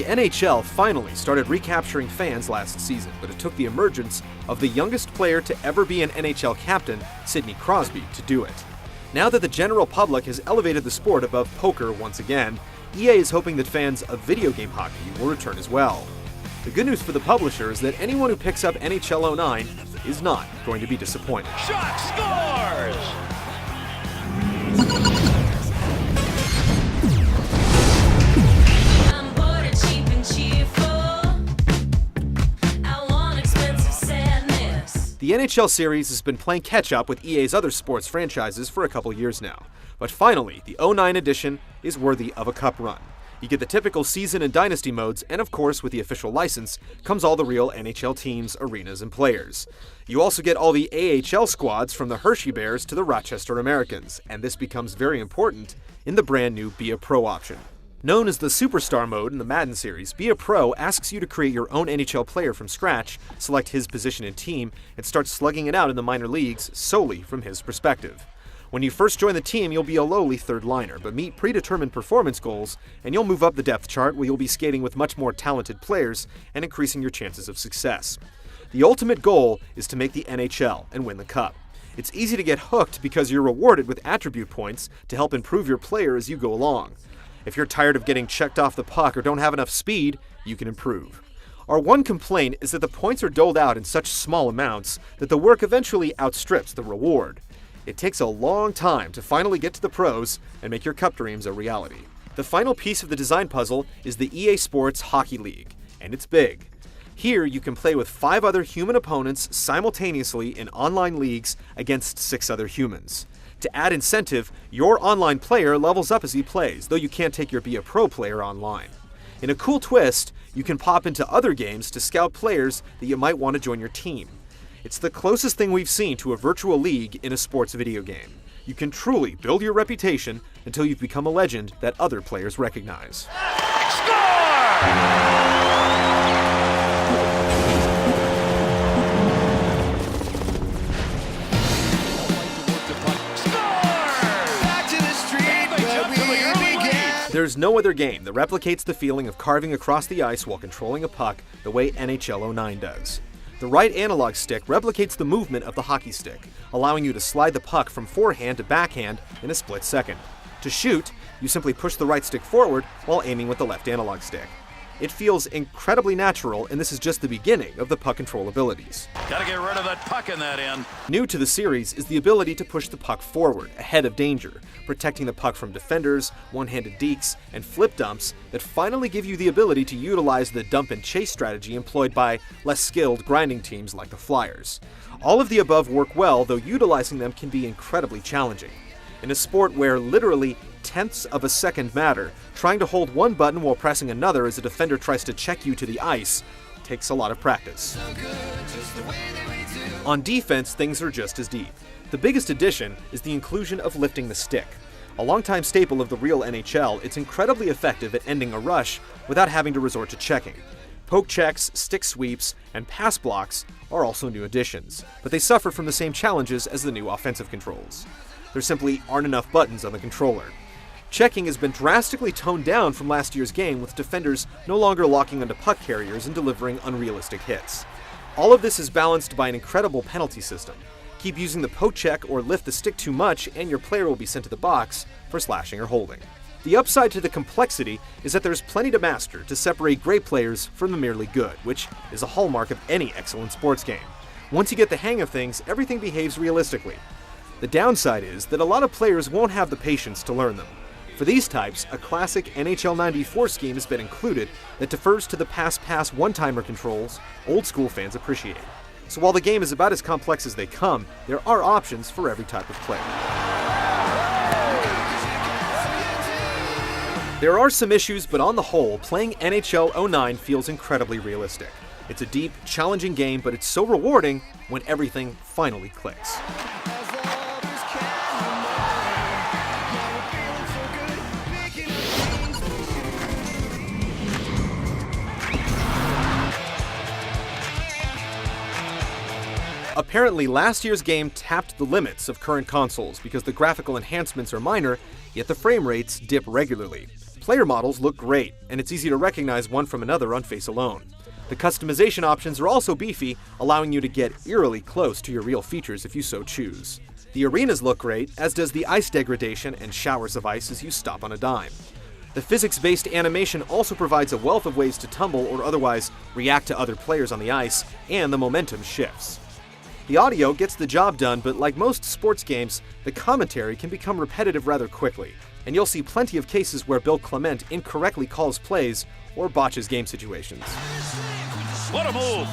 NHL finally started recapturing fans last season, but it took the emergence of the youngest player to ever be an NHL captain, Sidney Crosby, to do it. Now that the general public has elevated the sport above poker once again, EA is hoping that fans of video game hockey will return as well. The good news for the publisher is that anyone who picks up NHL 09 is not going to be disappointed. Shot scores! The NHL series has been playing catch-up with EA's other sports franchises for a couple years now, but finally, the 09 edition is worthy of a cup run. You get the typical season and dynasty modes, and of course, with the official license, comes all the real NHL teams, arenas, and players. You also get all the AHL squads from the Hershey Bears to the Rochester Americans, and this becomes very important in the brand new Be a Pro option. Known as the Superstar mode in the Madden series, Be a Pro asks you to create your own NHL player from scratch, select his position and team, and start slugging it out in the minor leagues solely from his perspective. When you first join the team, you'll be a lowly third liner, but meet predetermined performance goals, and you'll move up the depth chart where you'll be skating with much more talented players and increasing your chances of success. The ultimate goal is to make the NHL and win the cup. It's easy to get hooked because you're rewarded with attribute points to help improve your player as you go along. If you're tired of getting checked off the puck or don't have enough speed, you can improve. Our one complaint is that the points are doled out in such small amounts that the work eventually outstrips the reward. It takes a long time to finally get to the pros and make your cup dreams a reality. The final piece of the design puzzle is the EA Sports Hockey League, and it's big. Here, you can play with 5 other human opponents simultaneously in online leagues against 6 other humans. To add incentive, your online player levels up as he plays, though you can't take your Be a Pro player online. In a cool twist, you can pop into other games to scout players that you might want to join your team. It's the closest thing we've seen to a virtual league in a sports video game. You can truly build your reputation until you've become a legend that other players recognize. There's no other game that replicates the feeling of carving across the ice while controlling a puck the way NHL 09 does. The right analog stick replicates the movement of the hockey stick, allowing you to slide the puck from forehand to backhand in a split second. To shoot, you simply push the right stick forward while aiming with the left analog stick. It feels incredibly natural, and this is just the beginning of the puck control abilities. Gotta get rid of that puck in that end. New to the series is the ability to push the puck forward, ahead of danger, protecting the puck from defenders, one-handed dekes, and flip dumps that finally give you the ability to utilize the dump and chase strategy employed by less skilled grinding teams like the Flyers. All of the above work well, though utilizing them can be incredibly challenging. In a sport where literally tenths of a second matter, trying to hold one button while pressing another as a defender tries to check you to the ice takes a lot of practice. On defense, things are just as deep. The biggest addition is the inclusion of lifting the stick. A longtime staple of the real NHL, it's incredibly effective at ending a rush without having to resort to checking. Poke checks, stick sweeps, and pass blocks are also new additions, but they suffer from the same challenges as the new offensive controls. There simply aren't enough buttons on the controller. Checking has been drastically toned down from last year's game, with defenders no longer locking onto puck carriers and delivering unrealistic hits. All of this is balanced by an incredible penalty system. Keep using the poke check or lift the stick too much and your player will be sent to the box for slashing or holding. The upside to the complexity is that there's plenty to master to separate great players from the merely good, which is a hallmark of any excellent sports game. Once you get the hang of things, everything behaves realistically. The downside is that a lot of players won't have the patience to learn them. For these types, a classic NHL 94 scheme has been included that defers to the pass-pass one-timer controls old-school fans appreciate. So while the game is about as complex as they come, there are options for every type of player. There are some issues, but on the whole, playing NHL 09 feels incredibly realistic. It's a deep, challenging game, but it's so rewarding when everything finally clicks. Apparently, last year's game tapped the limits of current consoles because the graphical enhancements are minor, yet the frame rates dip regularly. player models look great, and it's easy to recognize one from another on face alone. The customization options are also beefy, allowing you to get eerily close to your real features if you so choose. The arenas look great, as does the ice degradation and showers of ice as you stop on a dime. The physics-based animation also provides a wealth of ways to tumble or otherwise react to other players on the ice, and the momentum shifts. The audio gets the job done, but like most sports games, the commentary can become repetitive rather quickly, and you'll see plenty of cases where Bill Clement incorrectly calls plays or botches game situations. What a move!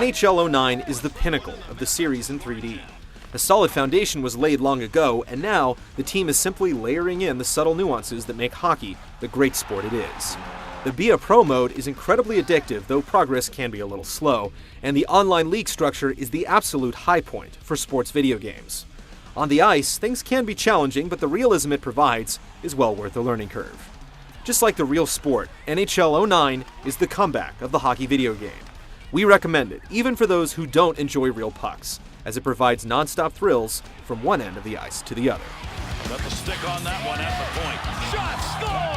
NHL 09 is the pinnacle of the series in 3D. A solid foundation was laid long ago, and now the team is simply layering in the subtle nuances that make hockey the great sport it is. The Be a Pro mode is incredibly addictive, though progress can be a little slow, and the online league structure is the absolute high point for sports video games. On the ice, things can be challenging, but the realism it provides is well worth the learning curve. Just like the real sport, NHL 09 is the comeback of the hockey video game. We recommend it, even for those who don't enjoy real pucks, as it provides non-stop thrills from one end of the ice to the other. Got the stick on that one at the point. Shot, score!